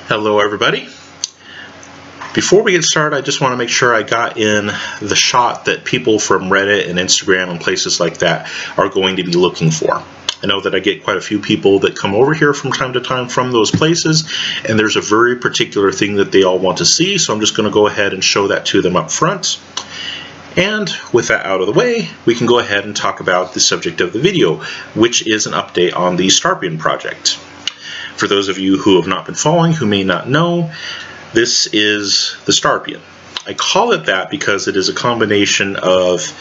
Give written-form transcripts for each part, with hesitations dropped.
Hello everybody. Before we get started, I just want to make sure I got in the shot that people from Reddit and Instagram and places like that are going to be looking for. I know that I get quite a few people that come over here from time to time from those places, and there's a very particular thing that they all want to see, so I'm just going to go ahead and show that to them up front. And with that out of the way, we can go ahead and talk about the subject of the video, which is an update on the StARpion project. For those of you who have not been following, who may not know, this is the StARpion. I call it that because it is a combination of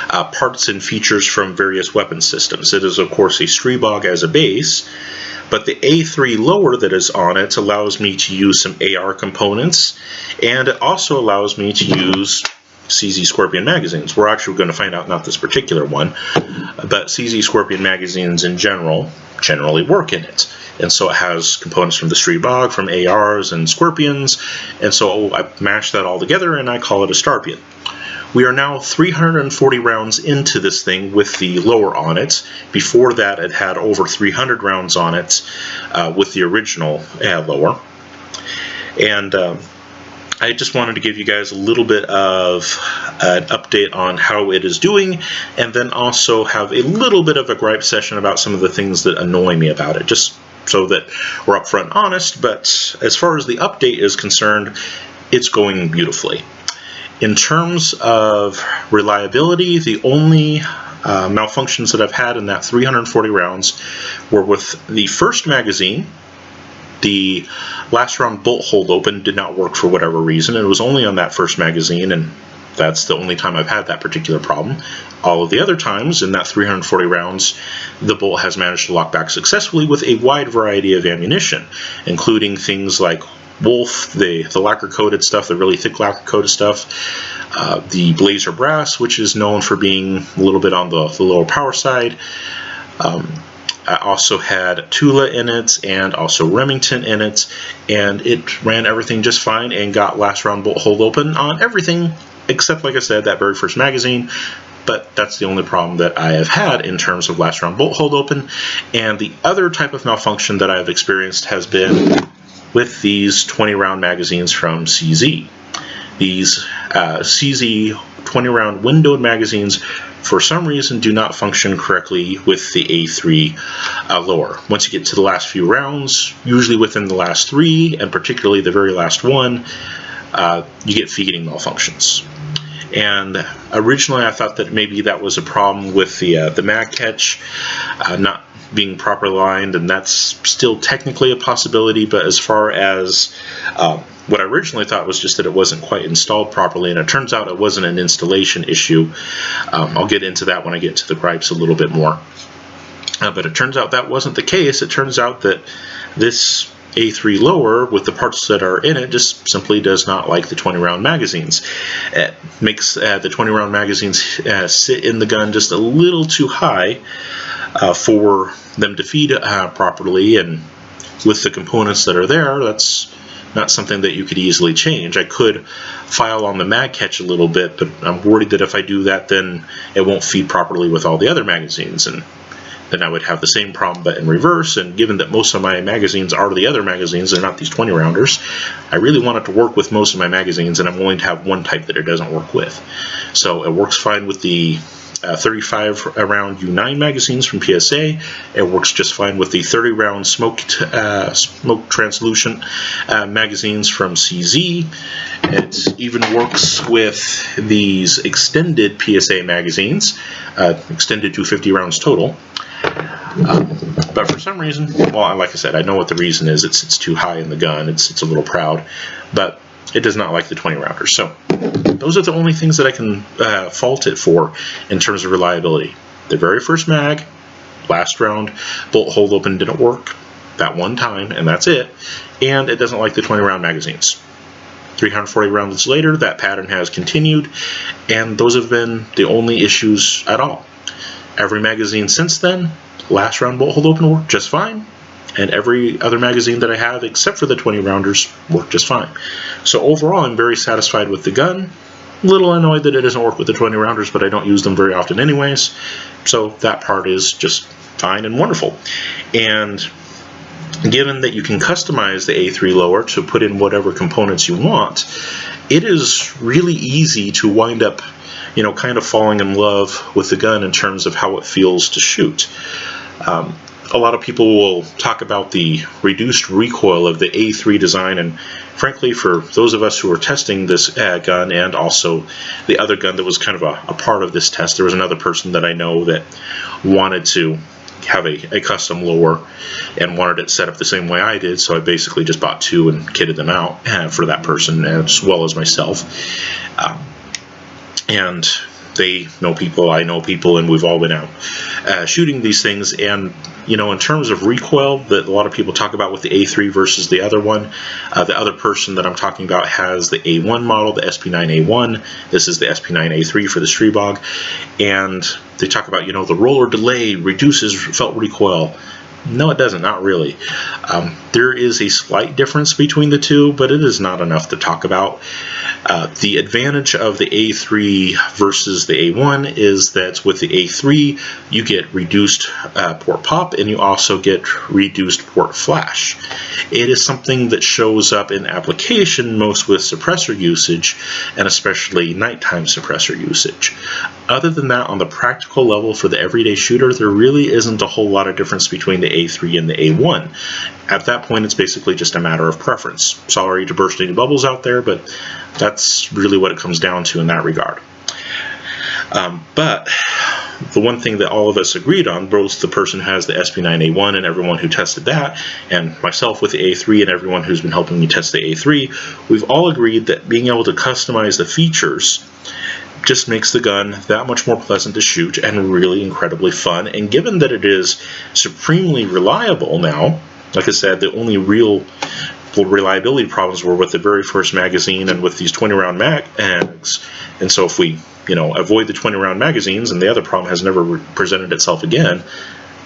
parts and features from various weapon systems. It is, of course, a Stribog as a base, but the A3 lower that is on it allows me to use some AR components, and it also allows me to use StARpion magazines. We're actually going to find out, not this particular one, but StARpion magazines in generally work in it. And so it has components from the Stribog, from ARs and Scorpions, and so I mashed that all together and I call it a StARpion. We are now 340 rounds into this thing with the lower on it. Before that, it had over 300 rounds on it with the original lower. And I just wanted to give you guys a little bit of an update on how it is doing, and then also have a little bit of a gripe session about some of the things that annoy me about it, just so that we're upfront and honest. But as far as the update is concerned, it's going beautifully. In terms of reliability, the only malfunctions that I've had in that 340 rounds were with the first magazine. The last round bolt hold open did not work for whatever reason. It was only on that first magazine, and that's the only time I've had that particular problem. All of the other times in that 340 rounds, the bolt has managed to lock back successfully with a wide variety of ammunition, including things like Wolf, the lacquer-coated stuff, the really thick lacquer-coated stuff, the Blazer Brass, which is known for being a little bit on the lower power side. I also had Tula in it and also Remington in it, and it ran everything just fine and got last round bolt hold open on everything except, like I said, that very first magazine. But that's the only problem that I have had in terms of last round bolt hold open. And the other type of malfunction that I have experienced has been with these 20 round magazines from CZ. These CZ 20 round windowed magazines for some reason do not function correctly with the A3 lower. Once you get to the last few rounds, usually within the last 3 and particularly the very last one, you get feeding malfunctions. And originally I thought that maybe that was a problem with the mag catch not being properly aligned, and that's still technically a possibility, but as far as what I originally thought was just that it wasn't quite installed properly, and it turns out it wasn't an installation issue. I'll get into that when I get to the gripes a little bit more. But it turns out that wasn't the case. It turns out that this A3 lower, with the parts that are in it, just simply does not like the 20 round magazines. It makes the 20 round magazines sit in the gun just a little too high for them to feed properly, and with the components that are there, that's not something that you could easily change. I could file on the mag catch a little bit, but I'm worried that if I do that, then it won't feed properly with all the other magazines, and then I would have the same problem but in reverse. And given that most of my magazines are the other magazines, they're not these 20 rounders, I really want it to work with most of my magazines, and I'm willing to have one type that it doesn't work with. So it works fine with the 35 round U9 magazines from PSA. It works just fine with the 30 round smoke translucent magazines from CZ. It even works with these extended PSA magazines, extended to 50 rounds total. But for some reason, well, like I said, I know what the reason is. It's too high in the gun. It's a little proud, but it does not like the 20 rounders. So those are the only things that I can fault it for in terms of reliability. The very first mag, last round bolt hold open didn't work that one time, and that's it. And it doesn't like the 20 round magazines. 340 rounds later, that pattern has continued, and those have been the only issues at all. Every magazine since then, last round bolt hold open worked just fine, and every other magazine that I have except for the 20 rounders worked just fine. So overall, I'm very satisfied with the gun. A little annoyed that it doesn't work with the 20 rounders, but I don't use them very often anyways, so that part is just fine and wonderful. And given that you can customize the A3 lower to put in whatever components you want, it is really easy to wind up, you know, kind of falling in love with the gun in terms of how it feels to shoot. A lot of people will talk about the reduced recoil of the A3 design, and frankly, for those of us who were testing this gun and also the other gun that was kind of a part of this test, there was another person that I know that wanted to have a custom lower and wanted it set up the same way I did, so I basically just bought two and kitted them out for that person as well as myself. And they know people, I know people, and we've all been out shooting these things. And you know, in terms of recoil that a lot of people talk about with the A3 versus the other one, the other person that I'm talking about has the A1 model, the SP9A1. This is the SP9A3 for the Stribog, and they talk about, you know, the roller delay reduces felt recoil. No, it doesn't, not really. There is a slight difference between the two, but it is not enough to talk about. The advantage of the A3 versus the A1 is that with the A3, you get reduced port pop, and you also get reduced port flash. It is something that shows up in application most with suppressor usage, and especially nighttime suppressor usage. Other than that, on the practical level for the everyday shooter, there really isn't a whole lot of difference between the A3 and the A1. At that point, it's basically just a matter of preference. Sorry to burst any bubbles out there, but that's really what it comes down to in that regard. But the one thing that all of us agreed on, both the person who has the SP9A1 and everyone who tested that, and myself with the A3 and everyone who's been helping me test the A3, we've all agreed that being able to customize the features just makes the gun that much more pleasant to shoot and really incredibly fun. And given that it is supremely reliable now, like I said, the only real reliability problems were with the very first magazine and with these 20-round mags. And so if we, you know, avoid the 20-round magazines and the other problem has never presented itself again,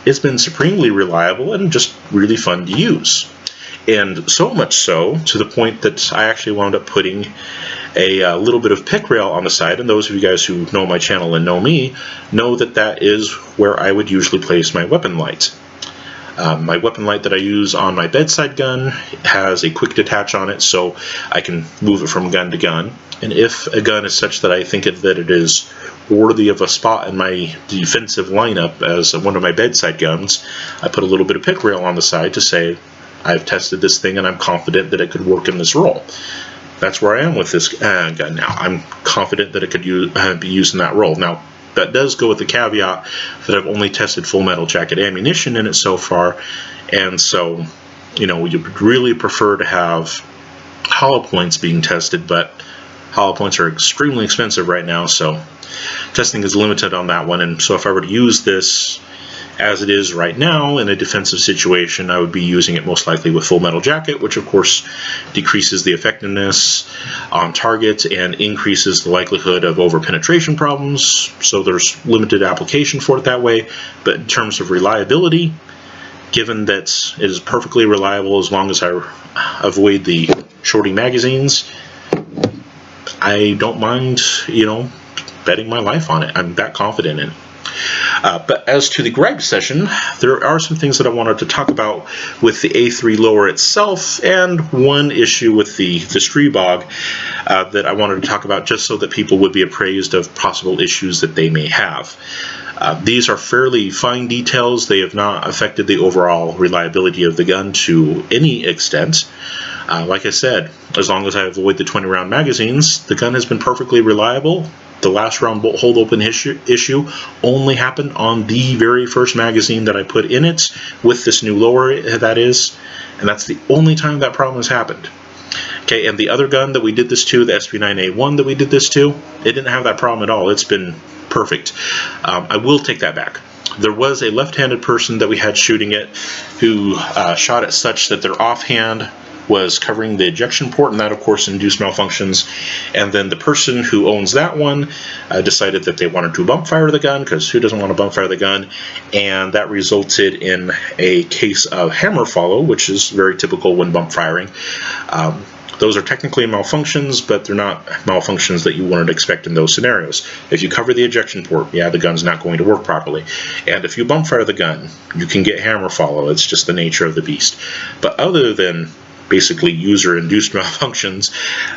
it's been supremely reliable and just really fun to use. And so much so to the point that I actually wound up putting a little bit of pick rail on the side, and those of you guys who know my channel and know me know that that is where I would usually place my weapon light. My weapon light that I use on my bedside gun has a quick detach on it, so I can move it from gun to gun. And if a gun is such that I think that it is worthy of a spot in my defensive lineup as one of my bedside guns, I put a little bit of pick rail on the side to say, I've tested this thing and I'm confident that it could work in this role. That's where I am with this gun now. I'm confident that it could be used in that role. Now, that does go with the caveat that I've only tested full metal jacket ammunition in it so far, and so, you know, you would really prefer to have hollow points being tested, but hollow points are extremely expensive right now, so testing is limited on that one. And so if I were to use this as it is right now in a defensive situation, I would be using it most likely with full metal jacket, which of course decreases the effectiveness on target and increases the likelihood of over penetration problems, so there's limited application for it that way. But in terms of reliability, given that it is perfectly reliable as long as I avoid the shorty magazines, I don't mind, you know, betting my life on it. I'm that confident in it. But as to the Gripe session, there are some things that I wanted to talk about with the A3 lower itself, and one issue with the Stribog that I wanted to talk about just so that people would be appraised of possible issues that they may have. These are fairly fine details. They have not affected the overall reliability of the gun to any extent. Like I said, as long as I avoid the 20-round magazines, the gun has been perfectly reliable. The last round bolt hold open issue only happened on the very first magazine that I put in it with this new lower, that is, and that's the only time that problem has happened. Okay, and the other gun that we did this to, the SP9A1 that we did this to, it didn't have that problem at all. It's been perfect. I will take that back. There was a left-handed person that we had shooting it who shot it such that their offhand was covering the ejection port, and that of course induced malfunctions. And then the person who owns that one decided that they wanted to bump fire the gun, because who doesn't want to bump fire the gun, and that resulted in a case of hammer follow, which is very typical when bump firing. Those are technically malfunctions, but they're not malfunctions that you wouldn't expect in those scenarios. If you cover the ejection port, yeah, the gun's not going to work properly. And if you bump fire the gun, you can get hammer follow. It's just the nature of the beast. But other than basically user-induced malfunctions,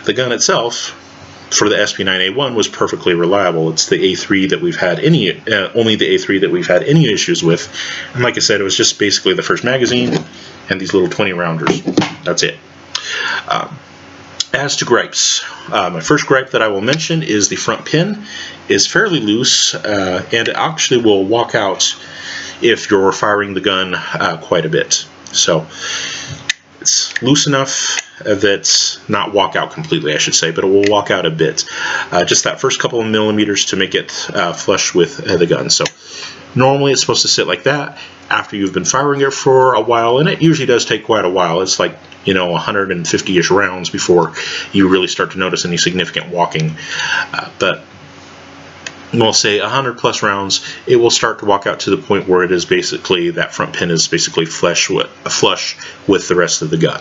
the gun itself, for the SP9A1, was perfectly reliable. It's the A3 that we've had only the A3 that we've had any issues with. And like I said, it was just basically the first magazine and these little 20-rounders. That's it. As to gripes, my first gripe that I will mention is the front pin is fairly loose, and it actually will walk out if you're firing the gun quite a bit. So it's loose enough that not walk out completely, I should say, but it will walk out a bit. Just that first couple of millimeters to make it flush with the gun. So normally it's supposed to sit like that after you've been firing it for a while, and it usually does take quite a while. It's like, you know, 150-ish rounds before you really start to notice any significant walking. But we'll say 100+ rounds, it will start to walk out to the point where it is basically, that front pin is basically flush with the rest of the gun.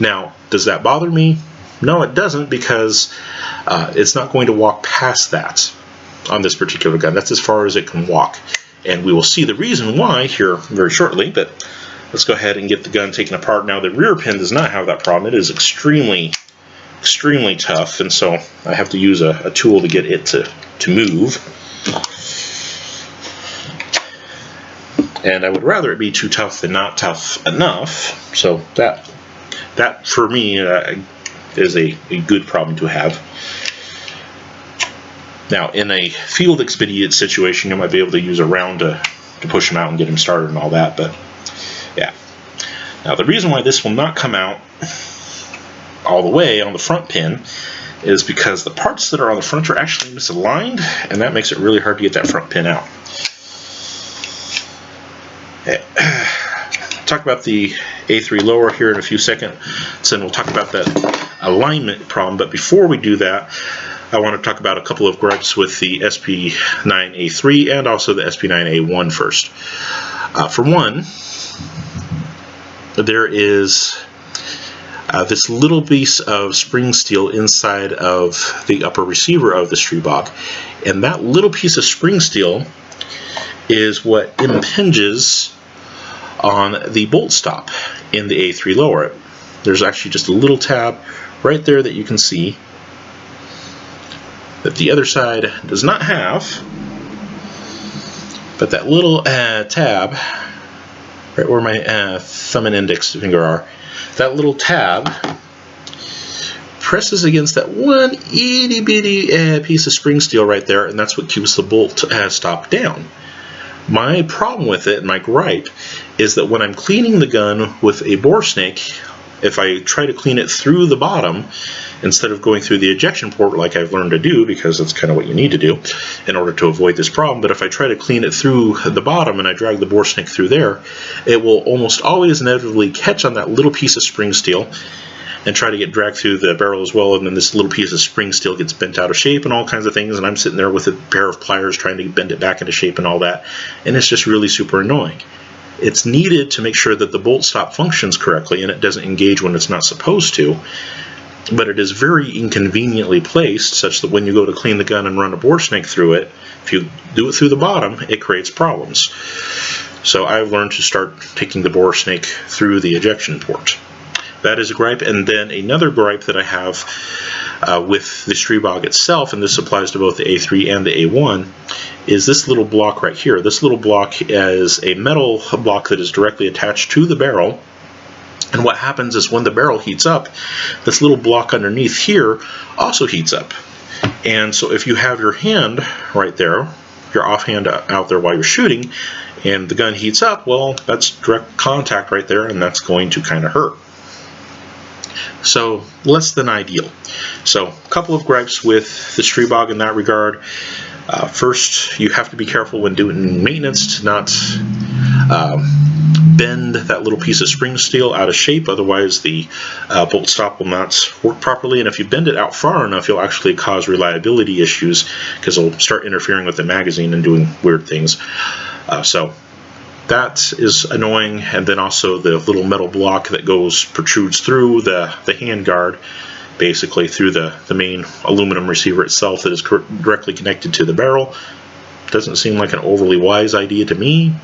Now, does that bother me? No, it doesn't, because it's not going to walk past that on this particular gun. That's as far as it can walk. And we will see the reason why here very shortly, but let's go ahead and get the gun taken apart. Now, the rear pin does not have that problem. It is extremely tough, and so I have to use a tool to get it to move. And I would rather it be too tough than not tough enough. So that for me is a good problem to have. Now, in a field expedient situation, you might be able to use a round to push him out and get him started and all that, but yeah. Now, the reason why this will not come out all the way on the front pin is because the parts that are on the front are actually misaligned, and that makes it really hard to get that front pin out. Talk about the A3 lower here in a few seconds, and we'll talk about that alignment problem. But before we do that, I want to talk about a couple of gripes with the SP9A3 and also the SP9A1 first. For one, there is this little piece of spring steel inside of the upper receiver of the Stribog, and that little piece of spring steel is what impinges on the bolt stop in the A3 lower. There's actually just a little tab right there that you can see that the other side does not have, but that little tab right where my thumb and index finger are, that little tab presses against that one itty bitty piece of spring steel right there, and that's what keeps the bolt stop down. My problem with it, my gripe, is that when I'm cleaning the gun with a bore snake, if I try to clean it through the bottom instead of going through the ejection port like I've learned to do, because that's kind of what you need to do in order to avoid this problem, but if I try to clean it through the bottom and I drag the bore snake through there, it will almost always inevitably catch on that little piece of spring steel and try to get dragged through the barrel as well, and then this little piece of spring steel gets bent out of shape and all kinds of things, and I'm sitting there with a pair of pliers trying to bend it back into shape and all that, and it's just really super annoying. It's needed to make sure that the bolt stop functions correctly and it doesn't engage when it's not supposed to, but it is very inconveniently placed such that when you go to clean the gun and run a bore snake through it, if you do it through the bottom, it creates problems. So I've learned to start taking the bore snake through the ejection port. That is a gripe. And then another gripe that I have with the Stribog itself, and this applies to both the A3 and the A1, is this little block right here. This little block is a metal block that is directly attached to the barrel, and what happens is when the barrel heats up, this little block underneath here also heats up. And so if you have your hand right there, your offhand out there while you're shooting, and the gun heats up, well, that's direct contact right there, and that's going to kind of hurt. So less than ideal. So a couple of gripes with the Stribog in that regard. First, you have to be careful when doing maintenance to not bend that little piece of spring steel out of shape, otherwise the bolt stop will not work properly, and if you bend it out far enough, you'll actually cause reliability issues because it'll start interfering with the magazine and doing weird things. So that is annoying, and then also the little metal block that protrudes through the hand guard, basically through the main aluminum receiver itself that is directly connected to the barrel. Doesn't seem like an overly wise idea to me.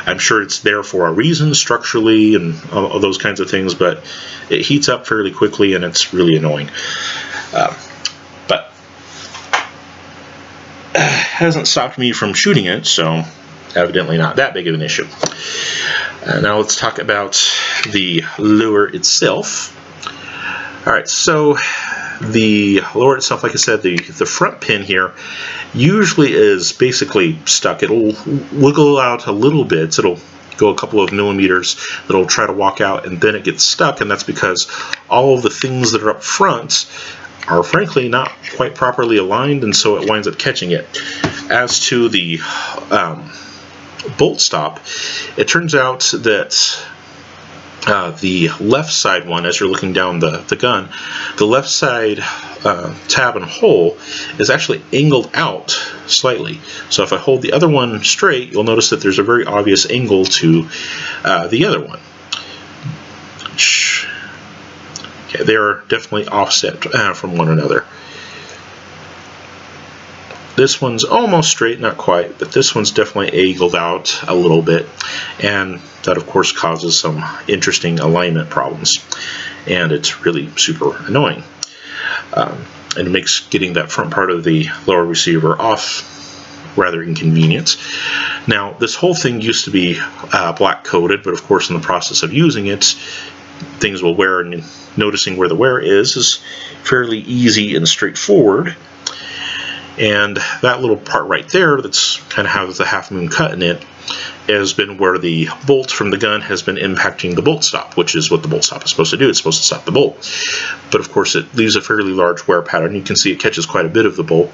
I'm sure it's there for a reason structurally and all those kinds of things, but it heats up fairly quickly and it's really annoying. But hasn't stopped me from shooting it, so evidently not that big of an issue. Now let's talk about the lure itself. Alright, so the lure itself, like I said, the front pin here usually is basically stuck. It'll wiggle out a little bit. So it'll go a couple of millimeters, it'll try to walk out, and then it gets stuck, and that's because all of the things that are up front are frankly not quite properly aligned, and so it winds up catching it. As to the bolt stop, it turns out that the left side one, as you're looking down the gun, the left side tab and hole is actually angled out slightly. So if I hold the other one straight, you'll notice that there's a very obvious angle to the other one. Okay, they are definitely offset from one another. This one's almost straight, not quite, but this one's definitely angled out a little bit, and that of course causes some interesting alignment problems, and it's really super annoying. And it makes getting that front part of the lower receiver off rather inconvenient. Now, this whole thing used to be black coated, but of course in the process of using it, things will wear, and noticing where the wear is fairly easy and straightforward. And that little part right there that's kind of has the half moon cut in it has been where the bolt from the gun has been impacting the bolt stop, which is what the bolt stop is supposed to do. It's supposed to stop the bolt. But of course it leaves a fairly large wear pattern. You can see it catches quite a bit of the bolt.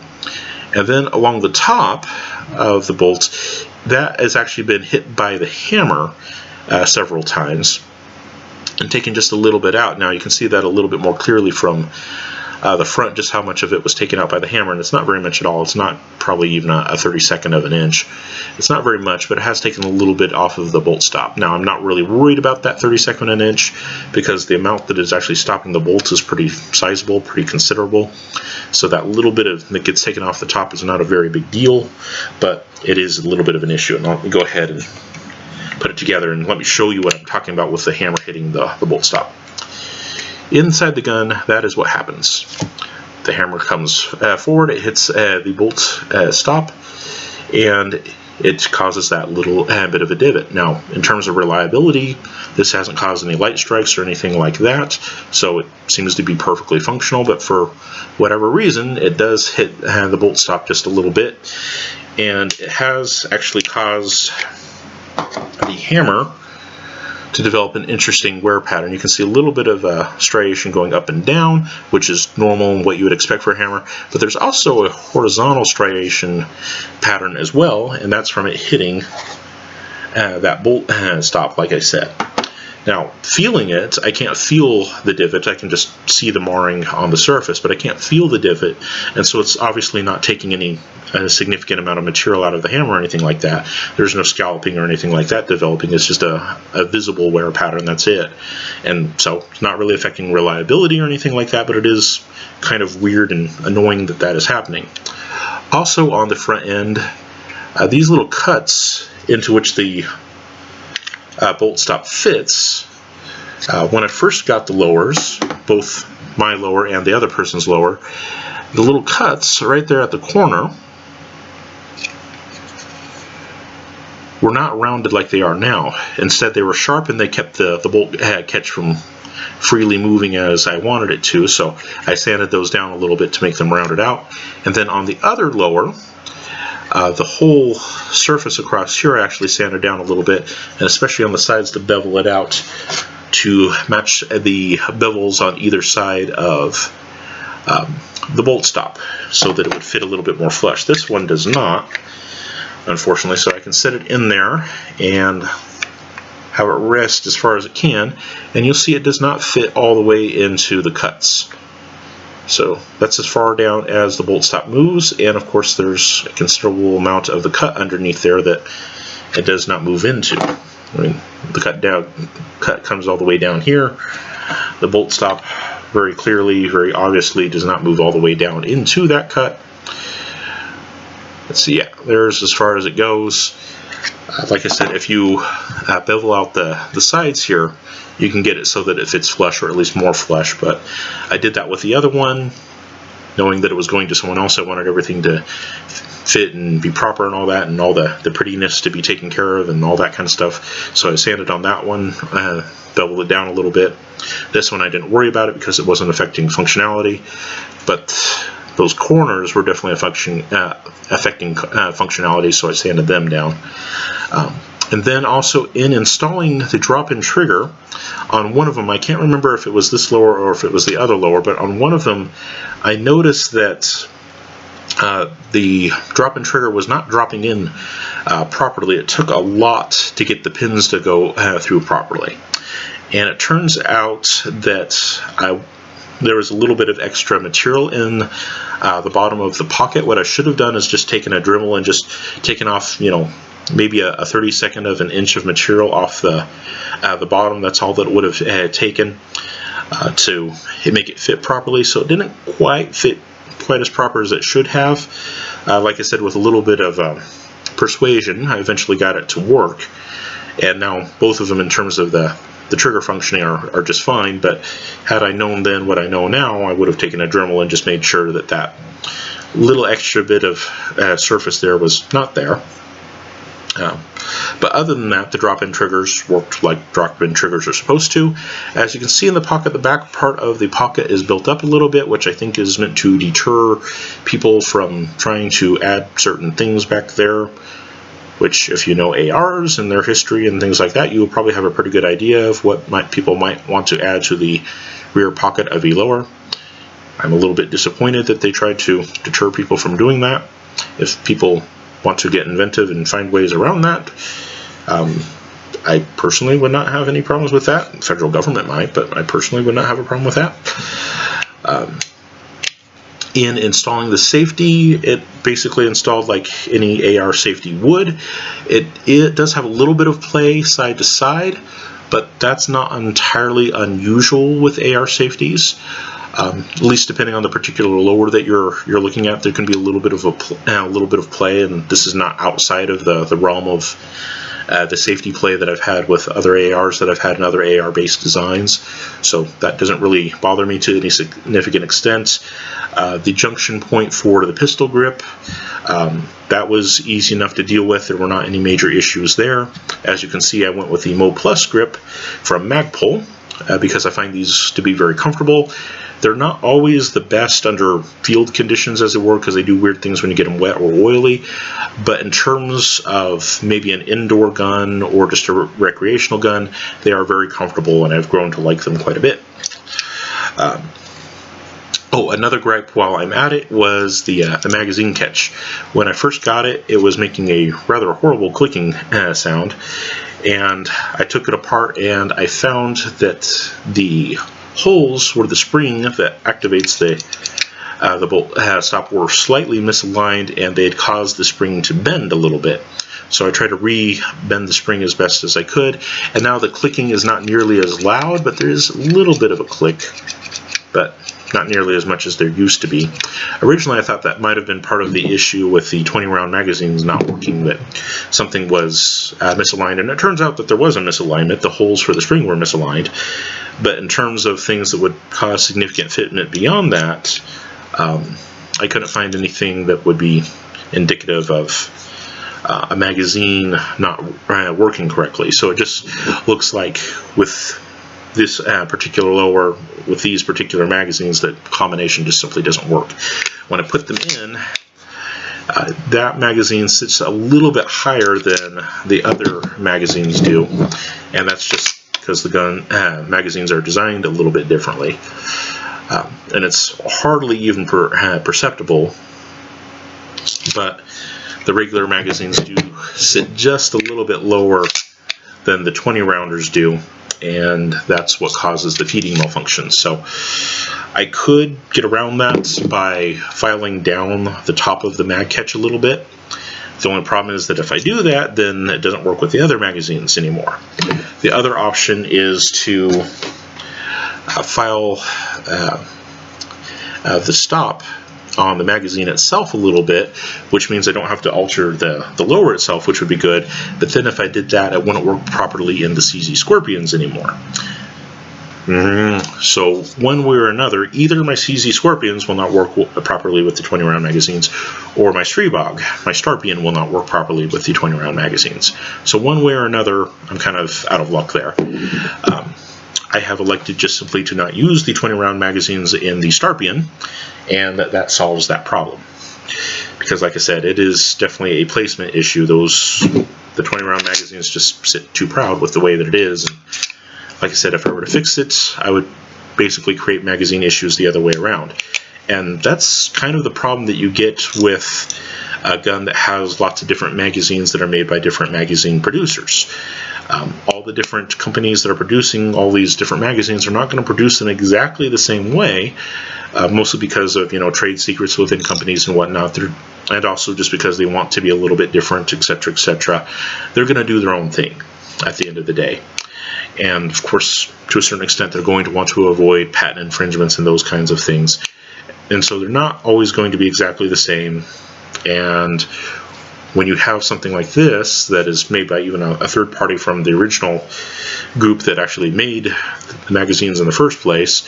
And then along the top of the bolt, that has actually been hit by the hammer several times and taken just a little bit out. Now you can see that a little bit more clearly from the front, just how much of it was taken out by the hammer, and it's not very much at all. It's not probably even a 32nd of an inch. It's not very much, but it has taken a little bit off of the bolt stop. Now I'm not really worried about that 32nd of an inch because the amount that is actually stopping the bolt is pretty sizable, pretty considerable. So that little bit that gets taken off the top is not a very big deal, but it is a little bit of an issue. And let me go ahead and put it together and let me show you what I'm talking about with the hammer hitting the bolt stop. Inside the gun, that is what happens. The hammer comes forward, it hits the bolt stop, and it causes that little bit of a divot. Now, in terms of reliability, this hasn't caused any light strikes or anything like that, so it seems to be perfectly functional, but for whatever reason, it does hit the bolt stop just a little bit, and it has actually caused the hammer to develop an interesting wear pattern. You can see a little bit of striation going up and down, which is normal and what you would expect for a hammer, but there's also a horizontal striation pattern as well, and that's from it hitting that bolt stop, like I said. Now, feeling it, I can't feel the divot. I can just see the marring on the surface, but I can't feel the divot, and so it's obviously not taking any significant amount of material out of the hammer or anything like that. There's no scalloping or anything like that developing. It's just a visible wear pattern, that's it. And so it's not really affecting reliability or anything like that, but it is kind of weird and annoying that that is happening. Also on the front end, these little cuts into which the bolt stop fits, when I first got the lowers, both my lower and the other person's lower, the little cuts right there at the corner were not rounded like they are now. Instead, they were sharp, and they kept the bolt catch from freely moving as I wanted it to, so I sanded those down a little bit to make them rounded out. And then on the other lower, the whole surface across here I actually sanded down a little bit, and especially on the sides to bevel it out to match the bevels on either side of the bolt stop so that it would fit a little bit more flush. This one does not, unfortunately, so I can set it in there and have it rest as far as it can, and you'll see it does not fit all the way into the cuts. So that's as far down as the bolt stop moves, and of course there's a considerable amount of the cut underneath there that it does not move into. I mean, the cut comes all the way down here. The bolt stop very clearly, very obviously does not move all the way down into that cut. Let's see, yeah, there's as far as it goes. Like I said, if you bevel out the sides here, you can get it so that it fits flush, or at least more flush, but I did that with the other one, knowing that it was going to someone else. I wanted everything to fit and be proper and all that, and all the prettiness to be taken care of and all that kind of stuff. So I sanded on that one, beveled it down a little bit. This one I didn't worry about it because it wasn't affecting functionality, but those corners were definitely affecting functionality, so I sanded them down. And then also in installing the drop-in trigger on one of them, I can't remember if it was this lower or if it was the other lower, but on one of them I noticed that the drop-in trigger was not dropping in properly. It took a lot to get the pins to go through properly. And it turns out that there was a little bit of extra material in the bottom of the pocket. What I should have done is just taken a Dremel and just taken off, you know, maybe a 32nd of an inch of material off the bottom. That's all that it would have taken to make it fit properly. So it didn't quite fit quite as proper as it should have. Like I said, with a little bit of persuasion, I eventually got it to work. And now both of them, in terms of the trigger functioning, are just fine. But had I known then what I know now, I would have taken a Dremel and just made sure that that little extra bit of surface there was not there. But other than that, the drop-in triggers worked like drop-in triggers are supposed to. As you can see in the pocket, the back part of the pocket is built up a little bit, which I think is meant to deter people from trying to add certain things back there, which, if you know ARs and their history and things like that, you will probably have a pretty good idea of what people might want to add to the rear pocket of a lower. I'm a little bit disappointed that they tried to deter people from doing that. If people want to get inventive and find ways around that, I personally would not have any problems with that. The federal government might, but I personally would not have a problem with that. In installing the safety, it basically installed like any AR safety would. It does have a little bit of play side to side, but that's not entirely unusual with AR safeties. At least depending on the particular lower that you're looking at, there can be a little bit of play, and this is not outside of the realm of the safety play that I've had with other ARs that I've had in other AR-based designs. So that doesn't really bother me to any significant extent. The junction point for the pistol grip, that was easy enough to deal with. There were not any major issues there. As you can see, I went with the Mo Plus grip from Magpul because I find these to be very comfortable. They're not always the best under field conditions, as it were, because they do weird things when you get them wet or oily. But in terms of maybe an indoor gun or just a recreational gun, they are very comfortable, and I've grown to like them quite a bit. Another gripe while I'm at it was the magazine catch. When I first got it, it was making a rather horrible clicking sound, and I took it apart and I found that the holes where the spring that activates the bolt stop were slightly misaligned, and they had caused the spring to bend a little bit. So I tried to re-bend the spring as best as I could, and now the clicking is not nearly as loud, but there is a little bit of a click, but not nearly as much as there used to be. Originally I thought that might have been part of the issue with the 20-round magazines not working, that something was misaligned, and it turns out that there was a misalignment. The holes for the spring were misaligned. But in terms of things that would cause significant fitment beyond that, I couldn't find anything that would be indicative of a magazine not working correctly. So it just looks like with this particular lower, with these particular magazines, that combination just simply doesn't work. When I put them in, that magazine sits a little bit higher than the other magazines do, and that's just because the gun magazines are designed a little bit differently, and it's hardly even perceptible, but the regular magazines do sit just a little bit lower than the 20-rounders do, and that's what causes the feeding malfunctions. So I could get around that by filing down the top of the mag catch a little bit, The only problem is that if I do that, then it doesn't work with the other magazines anymore. The other option is to file the stop on the magazine itself a little bit, which means I don't have to alter the lower itself, which would be good. But then if I did that, it wouldn't work properly in the StARpions anymore. So one way or another, either my StARpions will not work properly with the 20-round magazines, or my Stribog, my StARpion, will not work properly with the 20-round magazines. So one way or another, I'm kind of out of luck there. I have elected just simply to not use the 20-round magazines in the StARpion, and that solves that problem. Because like I said, it is definitely a placement issue. The 20-round magazines just sit too proud with the way that it is. And like I said, if I were to fix it, I would basically create magazine issues the other way around. And that's kind of the problem that you get with a gun that has lots of different magazines that are made by different magazine producers. All the different companies that are producing all these different magazines are not going to produce in exactly the same way, mostly because of trade secrets within companies and whatnot, and also just because they want to be a little bit different, etc., etc. They're going to do their own thing at the end of the day. And of course, to a certain extent, they're going to want to avoid patent infringements and those kinds of things. And so they're not always going to be exactly the same. And when you have something like this that is made by even a third party from the original group that actually made the magazines in the first place,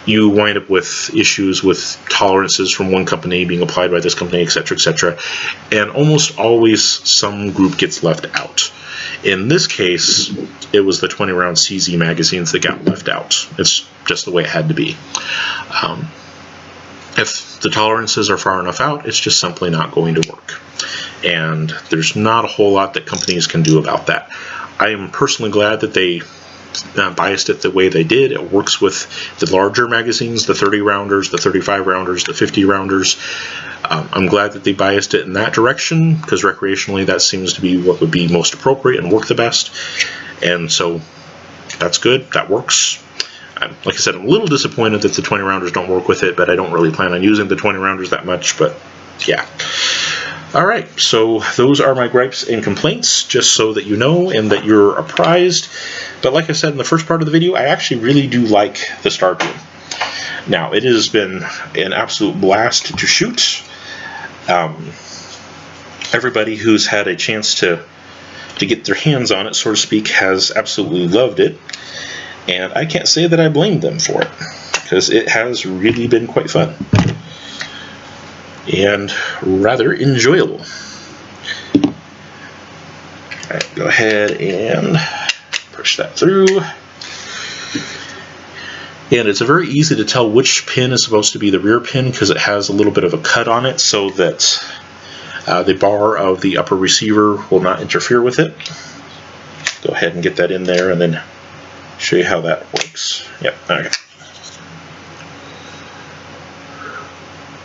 you wind up with issues with tolerances from one company being applied by this company, etc., etc. And almost always some group gets left out. In this case, it was the 20-round CZ magazines that got left out. It's just the way it had to be. If the tolerances are far enough out, it's just simply not going to work. And there's not a whole lot that companies can do about that. I am personally glad that they biased it the way they did. It works with the larger magazines, the 30-rounders, the 35-rounders, the 50-rounders. I'm glad that they biased it in that direction, because recreationally that seems to be what would be most appropriate and work the best. And so that's good. That works. Like I said, I'm a little disappointed that the 20-rounders don't work with it, but I don't really plan on using the 20-rounders that much. But yeah. Alright, so those are my gripes and complaints, just so that you know and that you're apprised. But like I said in the first part of the video, I actually really do like the StARpion. Now, it has been an absolute blast to shoot. Everybody who's had a chance to get their hands on it, so to speak, has absolutely loved it. And I can't say that I blame them for it, because it has really been quite fun. And rather enjoyable. Alright, go ahead and push that through. And it's very easy to tell which pin is supposed to be the rear pin, because it has a little bit of a cut on it so that the bar of the upper receiver will not interfere with it. Go ahead and get that in there and then show you how that works. Yep, okay.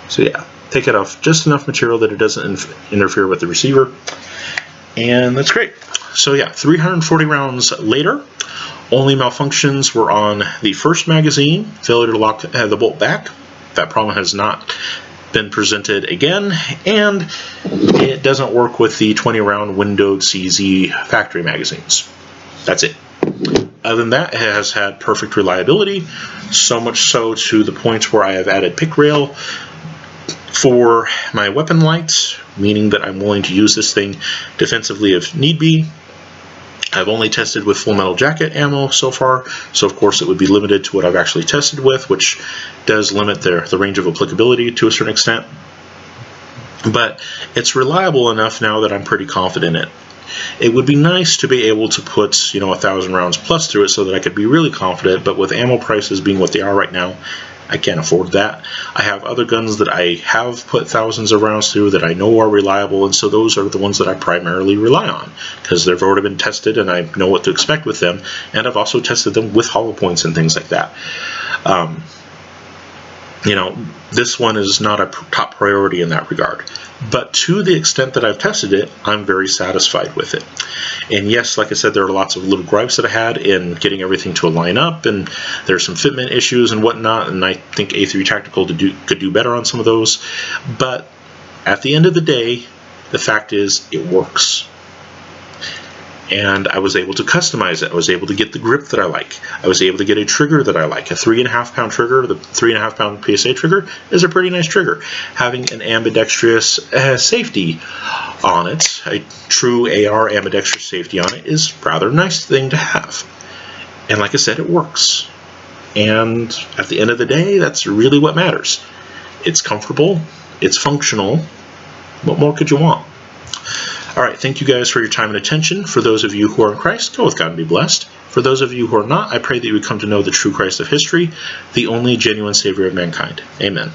So yeah, take it off just enough material that it doesn't interfere with the receiver, and that's great. So yeah, 340 rounds later, only malfunctions were on the first magazine. Failure to lock the bolt back. That problem has not been presented again, and it doesn't work with the 20-round windowed CZ factory magazines. That's it. Other than that, it has had perfect reliability, so much so to the point where I have added pick rail for my weapon lights, meaning that I'm willing to use this thing defensively if need be. I've only tested with full metal jacket ammo so far, so of course it would be limited to what I've actually tested with, which does limit the range of applicability to a certain extent. But it's reliable enough now that I'm pretty confident in it. It would be nice to be able to put 1,000 rounds plus through it so that I could be really confident, but with ammo prices being what they are right now, I can't afford that. I have other guns that I have put thousands of rounds through that I know are reliable, and so those are the ones that I primarily rely on, because they've already been tested and I know what to expect with them, and I've also tested them with hollow points and things like that. This one is not a top priority in that regard, but to the extent that I've tested it, I'm very satisfied with it. And yes, like I said, there are lots of little gripes that I had in getting everything to line up, and there's some fitment issues and whatnot, and I think A3 Tactical could do better on some of those. But at the end of the day, The fact is, it works. And I was able to customize it. I was able to get the grip that I like. I was able to get a trigger that I like. A 3.5 pound trigger, the 3.5 pound PSA trigger, is a pretty nice trigger. Having an ambidextrous safety on it, a true AR ambidextrous safety on it, is a rather nice thing to have. And like I said, it works. And at the end of the day, that's really what matters. It's comfortable, it's functional. What more could you want? All right, thank you guys for your time and attention. For those of you who are in Christ, go with God and be blessed. For those of you who are not, I pray that you would come to know the true Christ of history, the only genuine Savior of mankind. Amen.